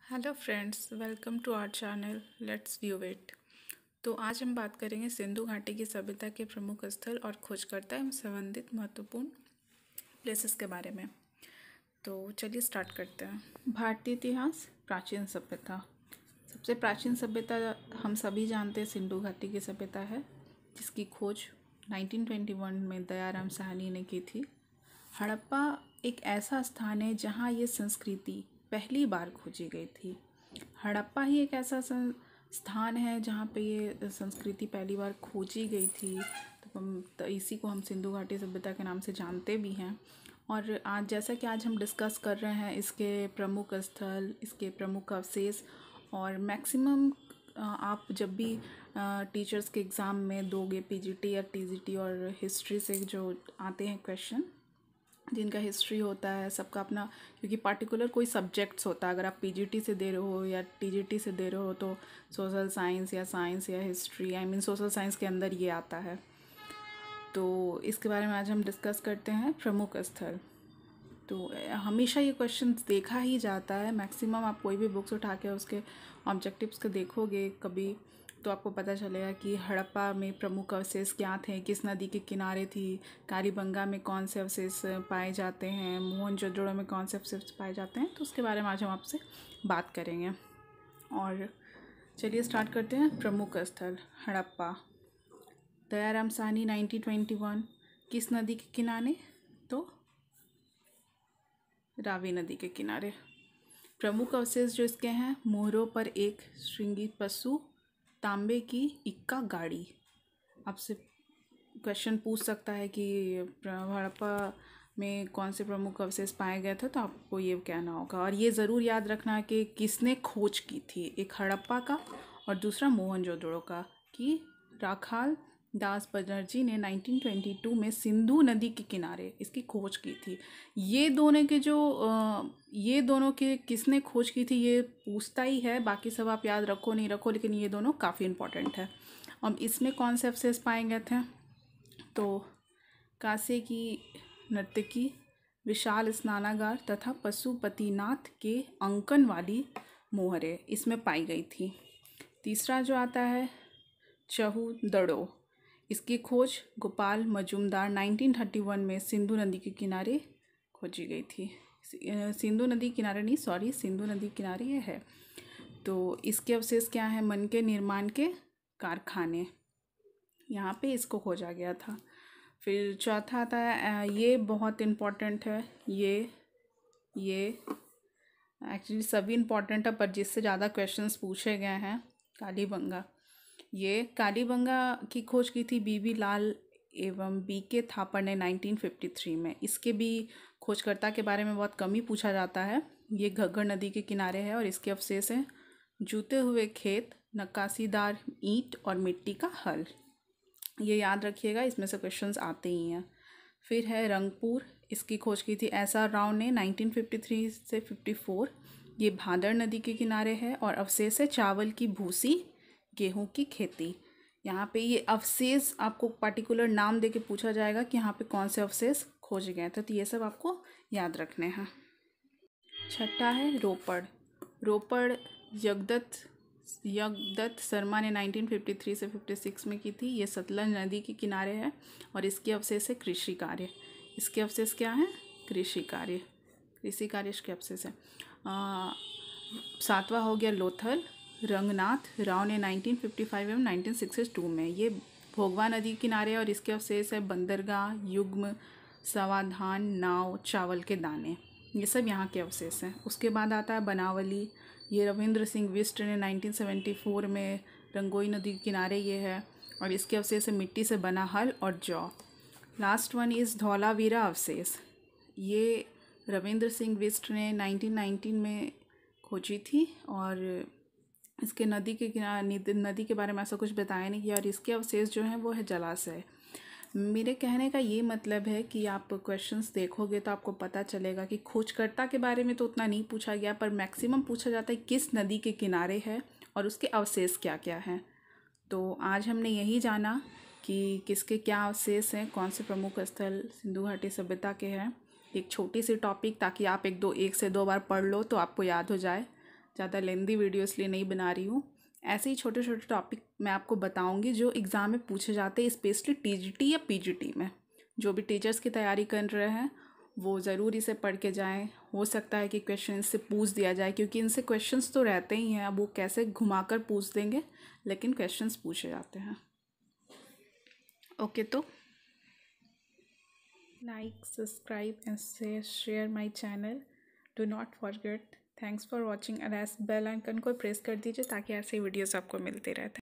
Hello friends, welcome to our channel let's view it. तो आज हम बात करेंगे सिंधु घाटी की सभ्यता के प्रमुख स्थल और खोजकर्ता एवं संबंधित महत्वपूर्ण प्लेसेस के बारे में। तो चलिए स्टार्ट करते हैं। भारतीय इतिहास, प्राचीन सभ्यता। सबसे प्राचीन सभ्यता हम सभी जानते हैं सिंधु घाटी की सभ्यता है, जिसकी खोज 1921 में दयाराम साहनी ने की थी। हड़प्पा एक ऐसा स्थान है जहाँ ये संस्कृति पहली बार खोजी गई थी। हड़प्पा ही एक ऐसा स्थान है जहाँ पे ये संस्कृति पहली बार खोजी गई थी। तो इसी को हम सिंधु घाटी सभ्यता के नाम से जानते भी हैं। और आज जैसा कि आज हम डिस्कस कर रहे हैं इसके प्रमुख स्थल, इसके प्रमुख अवशेष। और मैक्सिमम आप जब भी टीचर्स के एग्ज़ाम में दोगे पीजीटी या टीजीटी और हिस्ट्री से जो आते हैं क्वेश्चन, जिनका हिस्ट्री होता है सबका अपना, क्योंकि पार्टिकुलर कोई सब्जेक्ट्स होता है। अगर आप पीजीटी से दे रहे हो या टीजीटी से दे रहे हो तो सोशल साइंस या हिस्ट्री, सोशल साइंस के अंदर ये आता है। तो इसके बारे में आज हम डिस्कस करते हैं। प्रमुख स्थल, तो हमेशा ये क्वेश्चन देखा ही जाता है। मैक्सिमम आप कोई भी बुक्स उठा के उसके ऑब्जेक्टिव्स को देखोगे कभी, तो आपको पता चलेगा कि हड़प्पा में प्रमुख अवशेष क्या थे, किस नदी के किनारे थी, कालीबंगा में कौन से अवशेष पाए जाते हैं, मोहनजोदड़ो में कौन से अवशेष पाए जाते हैं। तो उसके बारे में आज हम आपसे बात करेंगे। और चलिए स्टार्ट करते हैं। प्रमुख स्थल हड़प्पा, दयाराम साहनी 1921। किस नदी के किनारे? तो रावी नदी के किनारे। प्रमुख अवशेष जो इसके हैं, मोहरों पर एक श्रृंगी पशु, तांबे की इक्का गाड़ी। आपसे क्वेश्चन पूछ सकता है कि हड़प्पा में कौन से प्रमुख अवशेष पाए गए थे, तो आपको ये कहना होगा। और ये ज़रूर याद रखना कि किसने खोज की थी, एक हड़प्पा का और दूसरा मोहनजोदड़ो का, कि राखाल दास बनर्जी ने 1922 में सिंधु नदी के किनारे इसकी खोज की थी। ये दोनों के किसने खोज की थी ये पूछता ही है, बाकी सब आप याद रखो नहीं रखो, लेकिन ये दोनों काफ़ी इम्पोर्टेंट है। अब इसमें कौन से अवशेष पाए गए थे? तो कांसे की नर्तकी, विशाल स्नानागार तथा पशुपतिनाथ के अंकन वाली मोहरें इसमें पाई गई थी। तीसरा जो आता है चहुदड़ो, इसकी खोज गोपाल मजुमदार 1931 में सिंधु नदी के किनारे खोजी गई थी। सिंधु नदी किनारे नहीं, सॉरी, सिंधु नदी किनारे ये है। तो इसके अवशेष क्या है? मन के निर्माण के कारखाने, यहाँ पे इसको खोजा गया था। फिर चौथा आता है, ये बहुत इम्पोर्टेंट है, ये एक्चुअली सभी इम्पोर्टेंट है पर जिससे ज़्यादा क्वेश्चंस पूछे गए हैं, कालीबंगा। ये कालीबंगा की खोज की थी बीबी लाल एवं बीके थापर ने 1953 में। इसके भी खोजकर्ता के बारे में बहुत कम ही पूछा जाता है। ये घग्गर नदी के किनारे है और इसके अवशेष हैं जूते हुए खेत, नक्काशीदार ईंट और मिट्टी का हल। ये याद रखिएगा, इसमें से क्वेश्चंस आते ही हैं। फिर है रंगपुर, इसकी खोज की थी SR राव ने 1953 से 54। ये भादर नदी के किनारे है और अवशेष है चावल की भूसी, गेहूं की खेती। यहाँ पे ये अवशेष आपको पर्टिकुलर नाम देके पूछा जाएगा कि यहाँ पे कौन से अवशेष खोजे गए थे, तो ये सब आपको याद रखने हैं। छठा है रोपड़ यज्ञदत्त शर्मा ने 1953 से 56 में की थी। ये सतलज नदी के किनारे है और इसके अवशेष है कृषि कार्य। इसके अवशेष क्या है? कृषि कार्य इसके अवशेष है। सातवां हो गया लोथल रंगनाथ राव ने 1955 एवं 1962 में। ये भोगवा नदी के किनारे है और इसके अवशेष है बंदरगाह, युग्म, समाधान, नाव, चावल के दाने। ये सब यहाँ के अवशेष हैं। उसके बाद आता है बनावली, ये रविंद्र सिंह बिष्ट ने 1974 में रंगोई नदी के किनारे ये है और इसके अवशेष है मिट्टी से बना हल और जौ। लास्ट वन इज़ धौलावीरा अवशेष। ये रविंद्र सिंह बिष्ट ने 1919 में खोजी थी और इसके नदी के बारे में ऐसा कुछ बताया नहीं किया। और इसके अवशेष जो हैं वो है जलाशय। मेरे कहने का ये मतलब है कि आप क्वेश्चंस देखोगे तो आपको पता चलेगा कि खोजकर्ता के बारे में तो उतना नहीं पूछा गया, पर मैक्सिमम पूछा जाता है किस नदी के किनारे है और उसके अवशेष क्या क्या हैं। तो आज हमने यही जाना कि किसके क्या अवशेष हैं, कौन से प्रमुख स्थल सिंधु घाटी सभ्यता के हैं। एक छोटी सी टॉपिक, ताकि आप एक से दो बार पढ़ लो तो आपको याद हो जाए। ज़्यादा लेंदी वीडियो इसलिए नहीं बना रही हूँ। ऐसे ही छोटे छोटे टॉपिक मैं आपको बताऊँगी जो एग्ज़ाम में पूछे जाते हैं, स्पेशली टीजीटी या पीजीटी में। जो भी टीचर्स की तैयारी कर रहे हैं वो ज़रूर इसे पढ़ के जाएं। हो सकता है कि क्वेश्चन इससे पूछ दिया जाए, क्योंकि इनसे क्वेश्चंस तो रहते ही हैं। अब वो कैसे घुमाकर पूछ देंगे, लेकिन क्वेश्चंस पूछे जाते हैं। ओके, तो like, subscribe and share my channel. Do not forget. Thanks for watching. और बेल आइकन को प्रेस कर दीजिए ताकि ऐसे वीडियोस आपको मिलते रहे।